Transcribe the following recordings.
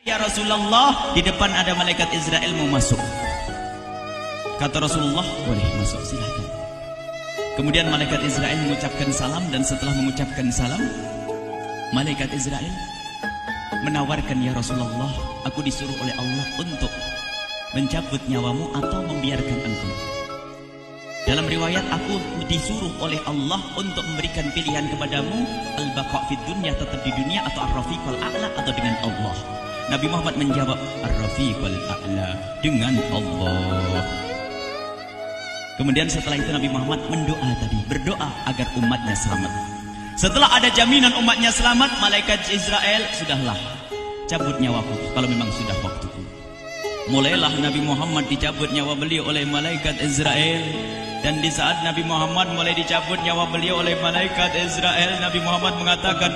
Ya Rasulullah, di depan ada malaikat Israel mau masuk. Kata Rasulullah, boleh masuk, silahkan. Kemudian malaikat Israel mengucapkan salam, dan setelah mengucapkan salam, malaikat Israel menawarkan, ya Rasulullah, aku disuruh oleh Allah untuk mencabut nyawamu atau membiarkan engkau. Dalam riwayat, aku disuruh oleh Allah untuk memberikan pilihan kepadamu, al-baqa' fid dunya, tetap di dunia, atau ar-rafiqul a'la, atau dengan Allah. Nabi Muhammad menjawab, ar-rafiqul a'la, dengan Allah. Kemudian setelah itu Nabi Muhammad berdoa agar umatnya selamat. Setelah ada jaminan umatnya selamat, malaikat Israel, sudahlah, cabut nyawaku kalau memang sudah waktuku. Mulailah Nabi Muhammad dicabut nyawa beliau oleh malaikat Israel. Dan di saat Nabi Muhammad mulai dicabut nyawa beliau oleh malaikat Israel, Nabi Muhammad mengatakan,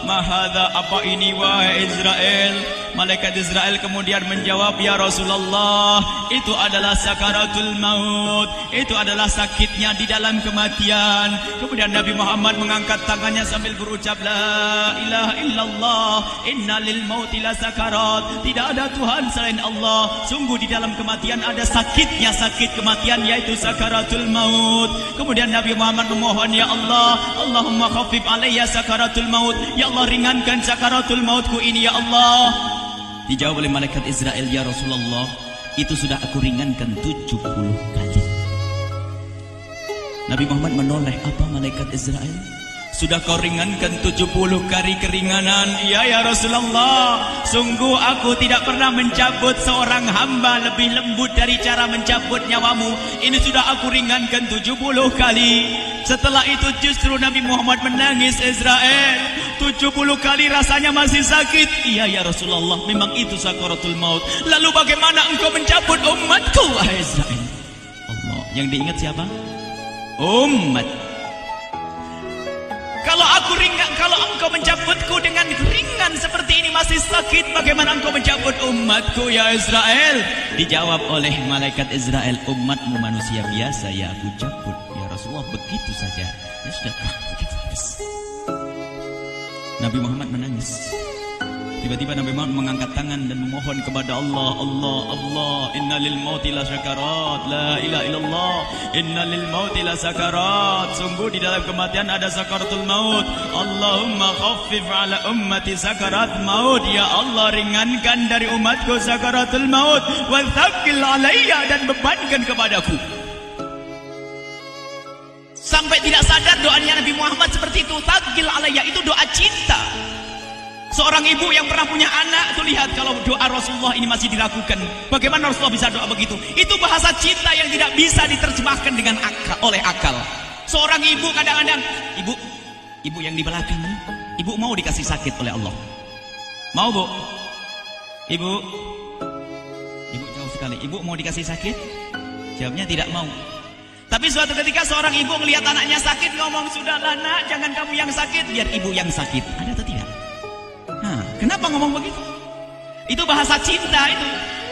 mahadha, apa ini wahai Israel? Malaikat Israel kemudian menjawab, ya Rasulullah, itu adalah sakaratul maut, itu adalah sakitnya di dalam kematian. Kemudian Nabi Muhammad mengangkat tangannya sambil berucap, la ilaha illallah, inna lil mauti la sakarat, tidak ada Tuhan selain Allah, sungguh di dalam kematian ada sakitnya, sakit kematian, yaitu sakaratul maut. Kemudian Nabi Muhammad memohon, ya Allah, Allahumma khaffif alayya sakaratul maut, ya Allah, ringankan sakaratul mautku ini, ya Allah. Dijawab oleh malaikat Israel, ya Rasulullah, itu sudah aku ringankan 70 kali. Nabi Muhammad menoleh, apa malaikat Israel? Sudah kau ringankan 70 kali keringanan? Iya ya Rasulullah, sungguh aku tidak pernah mencabut seorang hamba lebih lembut dari cara mencabut nyawamu. Ini sudah aku ringankan 70 kali. Setelah itu justru Nabi Muhammad menangis, Israel, 70 kali rasanya masih sakit. Iya ya Rasulullah, memang itu sakaratul maut. Lalu bagaimana engkau mencabut umatku, wahai Israel? Allah, yang diingat siapa? Umat. Kalau engkau mencabutku dengan ringan seperti ini masih sakit, bagaimana engkau mencabut umatku, ya Israel? Dijawab oleh malaikat Israel, umatmu manusia biasa, ya aku cabut, ya Rasulullah, begitu saja. Ya sudah, begitu. Nabi Muhammad menangis. Tiba-tiba Nabi Muhammad mengangkat tangan dan memohon kepada Allah, Allah, Allah, inna lil mauti la sakarat, la ilaha illallah, inna lil mauti la sakarat, sungguh di dalam kematian ada sakaratul maut. Allahumma khaffif ala ummati sakarat maut, ya Allah, ringankan dari umatku sakaratul maut, wa thaqqil alayya, dan bebankan kepadaku. Sampai tidak sadar doanya Nabi Muhammad seperti itu. Thaqqil alayya itu doa cinta. Seorang ibu yang pernah punya anak, tuh lihat kalau doa Rasulullah ini masih diragukan. Bagaimana Rasulullah bisa doa begitu? Itu bahasa cinta yang tidak bisa diterjemahkan dengan oleh akal. Seorang ibu kadang-kadang, ibu yang di belakang, ibu mau dikasih sakit oleh Allah? Mau, Bu? Ibu jauh sekali. Ibu mau dikasih sakit? Jawabnya tidak mau. Tapi suatu ketika seorang ibu melihat anaknya sakit, ngomong, sudahlah nak, jangan kamu yang sakit, biar ibu yang sakit. Ada atau tidak? Kenapa ngomong begitu? Itu bahasa cinta itu.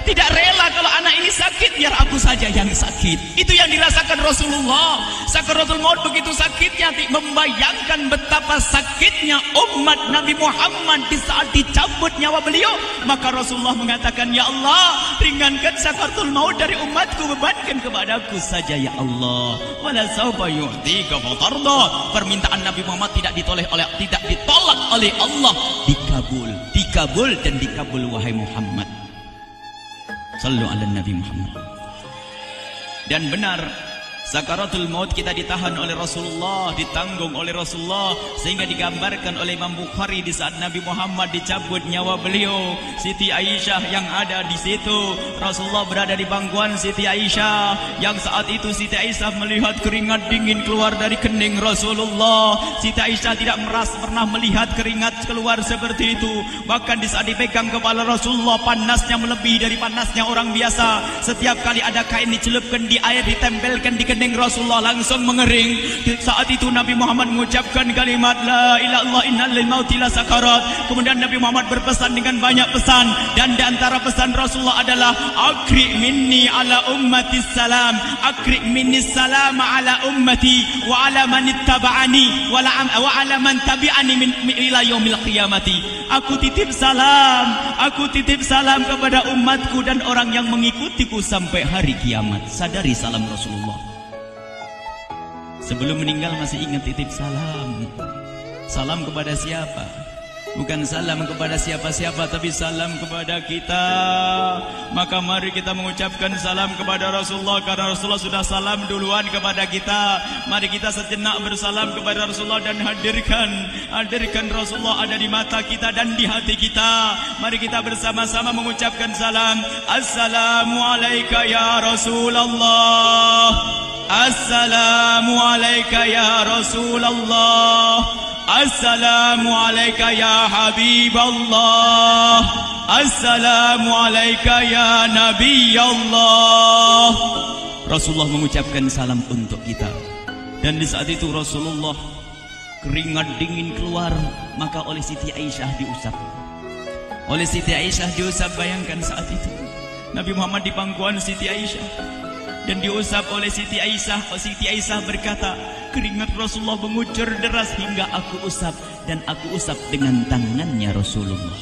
Tidak rela kalau anak ini sakit, biar aku saja yang sakit. Itu yang dirasakan Rasulullah. Sakaratul maut begitu sakitnya, membayangkan betapa sakitnya umat Nabi Muhammad di saat dicabut nyawa beliau. Maka Rasulullah mengatakan, ya Allah, ringankan sakaratul maut dari umatku, bebankan kepadaku saja, ya Allah. Wala sawfa yu'tika fatarda. Permintaan Nabi Muhammad tidak ditolak oleh Allah, dikabul dan dikabul, wahai Muhammad. Sallu ala Nabi Muhammad. Dan benar, sakaratul maut kita ditahan oleh Rasulullah, ditanggung oleh Rasulullah, sehingga digambarkan oleh Imam Bukhari di saat Nabi Muhammad dicabut nyawa beliau. Siti Aisyah yang ada di situ, Rasulullah berada di pangkuan Siti Aisyah, yang saat itu Siti Aisyah melihat keringat dingin keluar dari kening Rasulullah. Siti Aisyah tidak pernah melihat keringat keluar seperti itu. Bahkan di saat dipegang kepala Rasulullah, panasnya melebihi dari panasnya orang biasa. Setiap kali ada kain dicelupkan di air, ditempelkan di kening Rasulullah langsung mengering. Saat itu Nabi Muhammad mengucapkan kalimat la ilaha illallah innal lil mauti la sakarat. Kemudian Nabi Muhammad berpesan dengan banyak pesan, dan di antara pesan Rasulullah adalah akri minni ala ummati salam, akri minni salam ala ummati wa ala man ittaba'ani wa ala man tabi'ani min ila yaumil qiyamati. Aku titip salam kepada umatku dan orang yang mengikutiku sampai hari kiamat. Sadari salam Rasulullah. Sebelum meninggal masih ingat titip salam. Salam kepada siapa? Bukan salam kepada siapa-siapa, tapi salam kepada kita. Maka mari kita mengucapkan salam kepada Rasulullah, karena Rasulullah sudah salam duluan kepada kita. Mari kita sejenak bersalam kepada Rasulullah dan hadirkan Rasulullah ada di mata kita dan di hati kita. Mari kita bersama-sama mengucapkan salam. Assalamualaikum ya Rasulullah. Assalamualaikum ya Rasulullah. Assalamualaikum ya Habiballah. Assalamualaikum ya Nabi Allah. Rasulullah mengucapkan salam untuk kita. Dan di saat itu Rasulullah keringat dingin keluar, maka oleh Siti Aisyah diusap. Oleh Siti Aisyah diusap, bayangkan saat itu Nabi Muhammad di pangkuan Siti Aisyah dan diusap oleh Siti Aisyah. Siti Aisyah berkata, keringat Rasulullah mengucur deras hingga aku usap, dan aku usap dengan tangannya Rasulullah.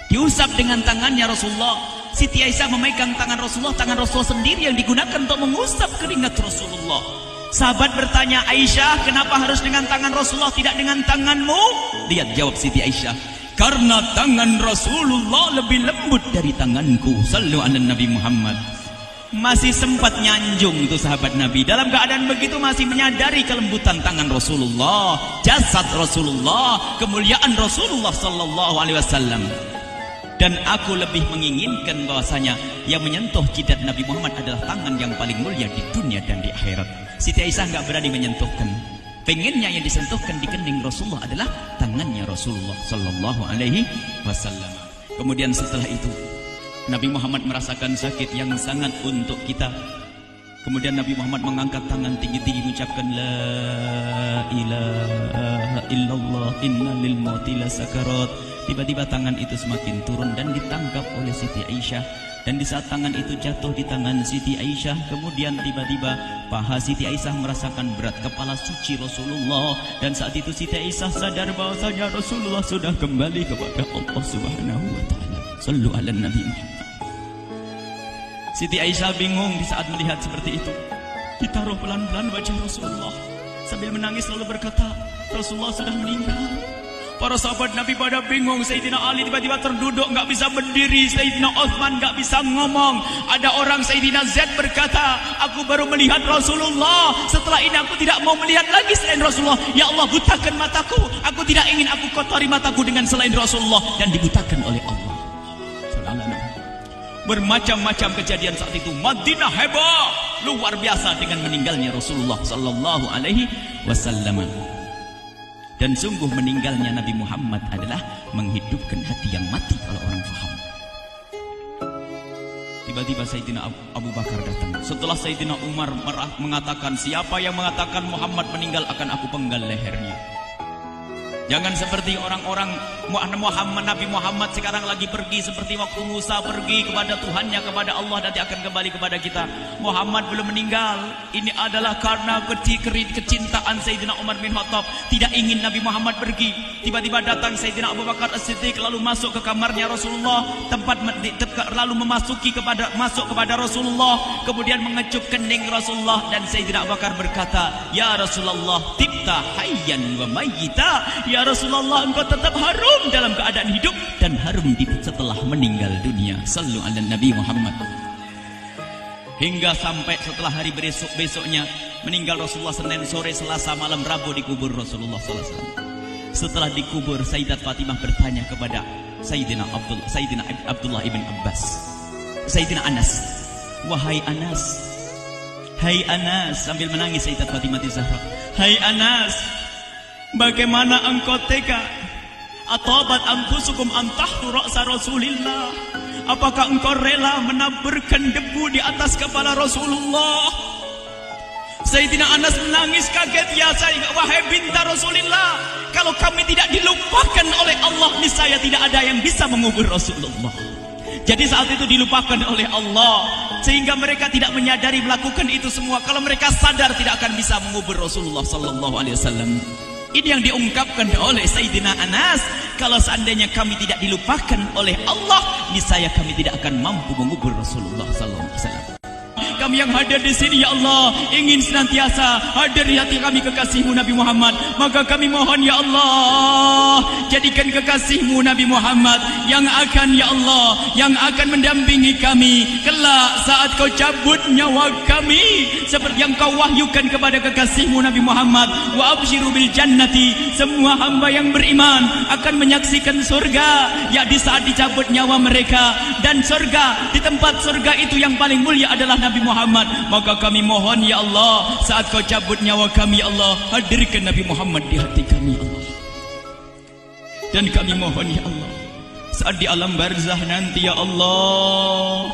Diusap dengan tangannya Rasulullah. Siti Aisyah memegang tangan Rasulullah sendiri yang digunakan untuk mengusap keringat Rasulullah. Sahabat bertanya, Aisyah, kenapa harus dengan tangan Rasulullah tidak dengan tanganmu? Lihat jawab Siti Aisyah, karena tangan Rasulullah lebih lembut dari tanganku. Sallu ala Nabi Muhammad. Masih sempat nyanjung itu sahabat Nabi. Dalam keadaan begitu masih menyadari kelembutan tangan Rasulullah, jasad Rasulullah, kemuliaan Rasulullah sallallahu alaihi wasallam. Dan aku lebih menginginkan bahwasanya yang menyentuh jidat Nabi Muhammad adalah tangan yang paling mulia di dunia dan di akhirat. Siti Aisyah enggak berani menyentuhkan. Pengennya yang disentuhkan di kening Rasulullah adalah tangannya Rasulullah sallallahu alaihi wasallam. Kemudian setelah itu Nabi Muhammad merasakan sakit yang sangat untuk kita. Kemudian Nabi Muhammad mengangkat tangan tinggi-tinggi mengucapkan la ilaha illallah inna lil mauti la sakarat. Tiba-tiba tangan itu semakin turun dan ditangkap oleh Siti Aisyah. Dan di saat tangan itu jatuh di tangan Siti Aisyah, kemudian tiba-tiba paha Siti Aisyah merasakan berat kepala suci Rasulullah. Dan saat itu Siti Aisyah sadar bahwasanya Rasulullah sudah kembali kepada Allah Subhanahu wa taala. Sallu ala Nabi Muhammad. Siti Aisyah bingung di saat melihat seperti itu. Ditaruh pelan-pelan wajah Rasulullah. Sambil menangis lalu berkata, Rasulullah sudah meninggal. Para sahabat Nabi pada bingung. Sayyidina Ali tiba-tiba terduduk, nggak bisa berdiri. Sayyidina Utsman nggak bisa ngomong. Ada orang Sayyidina Zaid berkata, aku baru melihat Rasulullah. Setelah ini aku tidak mau melihat lagi selain Rasulullah. Ya Allah, butakan mataku. Aku tidak ingin aku kotori mataku dengan selain Rasulullah. Dan dibutakan oleh Allah. Bermacam-macam kejadian saat itu. Madinah heboh, luar biasa dengan meninggalnya Rasulullah sallallahu alaihi wasallam. Dan sungguh meninggalnya Nabi Muhammad adalah menghidupkan hati yang mati kalau orang faham. Tiba-tiba Sayyidina Abu Bakar datang. Setelah Sayyidina Umar mengatakan, siapa yang mengatakan Muhammad meninggal akan aku penggal lehernya. Jangan seperti orang-orang Nabi Muhammad sekarang lagi pergi seperti waktu Musa pergi kepada Tuhannya, kepada Allah, nanti akan kembali kepada kita. Muhammad belum meninggal. Ini adalah karena kecintaan Sayyidina Umar bin Khattab, tidak ingin Nabi Muhammad pergi. Tiba-tiba datang Sayyidina Abu Bakar As-Siddiq lalu masuk ke kamarnya Rasulullah, lalu masuk kepada Rasulullah, kemudian mengecup kening Rasulullah. Dan Sayyidina Abu Bakar berkata, ya Rasulullah, tibta hayyan wa mayyita. Ya Rasulullah, engkau tetap harum dalam keadaan hidup dan harum setelah meninggal dunia. Sallu ala Nabi Muhammad. Hingga sampai setelah hari besoknya meninggal Rasulullah, Senin sore, Selasa malam, Rabu dikubur Rasulullah sallallahu alaihi wasallam. Setelah dikubur, Sayyidat Fatimah bertanya kepada Sayyidina Abdullah ibn Abbas, Sayyidina Anas, wahai Anas, hai Anas, sambil menangis Sayyidat Fatimah Zahra, hai Anas, bagaimana engkau tega? Atabat anfusukum antahtu ra'sa Rasulillah. Apakah engkau rela menaburkan debu di atas kepala Rasulullah? Sayyidina Anas menangis kaget, ya wahai binta Rasulullah, kalau kami tidak dilupakan oleh Allah, niscaya tidak ada yang bisa mengubur Rasulullah. Jadi saat itu dilupakan oleh Allah, sehingga mereka tidak menyadari melakukan itu semua. Kalau mereka sadar, tidak akan bisa mengubur Rasulullah sallallahu alaihi wasallam. Ini yang diungkapkan oleh Sayyidina Anas, kalau seandainya kami tidak dilupakan oleh Allah, niscaya kami tidak akan mampu mengubur Rasulullah sallallahu alaihi wasallam. Kami yang hadir di sini, ya Allah, ingin senantiasa hadir di hati kami kekasih-Mu Nabi Muhammad. Maka kami mohon, ya Allah, jadikan kekasih-Mu Nabi Muhammad yang akan, ya Allah, yang akan mendampingi kami kelak saat Kau cabut nyawa kami, seperti yang Kau wahyukan kepada kekasih-Mu Nabi Muhammad. Wa absyiru bil jannati, semua hamba yang beriman akan menyaksikan surga, ya di saat dicabut nyawa mereka. Dan surga, di tempat surga itu yang paling mulia adalah Nabi Muhammad. Maka kami mohon, ya Allah, saat Kau cabut nyawa kami, ya Allah, hadirkan Nabi Muhammad di hati kami, ya Allah. Dan kami mohon, ya Allah, saat di alam barzah nanti, ya Allah,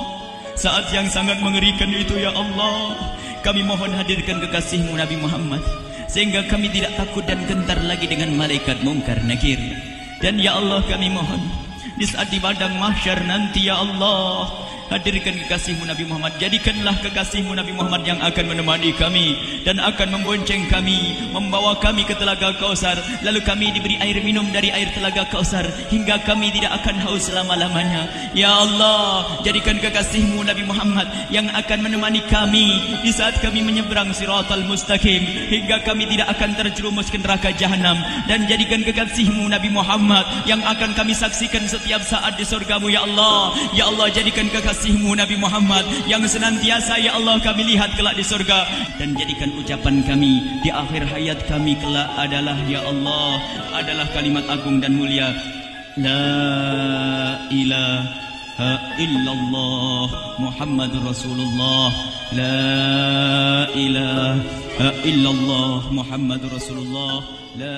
saat yang sangat mengerikan itu, ya Allah, kami mohon hadirkan kekasih-Mu Nabi Muhammad, sehingga kami tidak takut dan gentar lagi dengan malaikat mungkar nakir. Dan ya Allah, kami mohon di saat di padang mahsyar nanti, ya Allah, hadirkan kekasih-Mu Nabi Muhammad. Jadikanlah kekasih-Mu Nabi Muhammad yang akan menemani kami dan akan membonceng kami, membawa kami ke telaga Kausar. Lalu kami diberi air minum dari air telaga Kausar hingga kami tidak akan haus selama-lamanya. Ya Allah, jadikan kekasih-Mu Nabi Muhammad yang akan menemani kami di saat kami menyeberang Siratal Mustaqim hingga kami tidak akan terjerumus ke neraka Jahanam. Dan jadikan kekasih-Mu Nabi Muhammad yang akan kami saksikan setiap saat di surga-Mu, ya Allah. Ya Allah, jadikan kekasih-Mu Nabi Muhammad yang senantiasa, ya Allah, kami lihat kelak di surga. Dan jadikan ucapan kami di akhir hayat kami kelak adalah, ya Allah, adalah kalimat agung dan mulia, La ilaha illallah Muhammadur Rasulullah. La ilaha illallah Muhammadur Rasulullah. La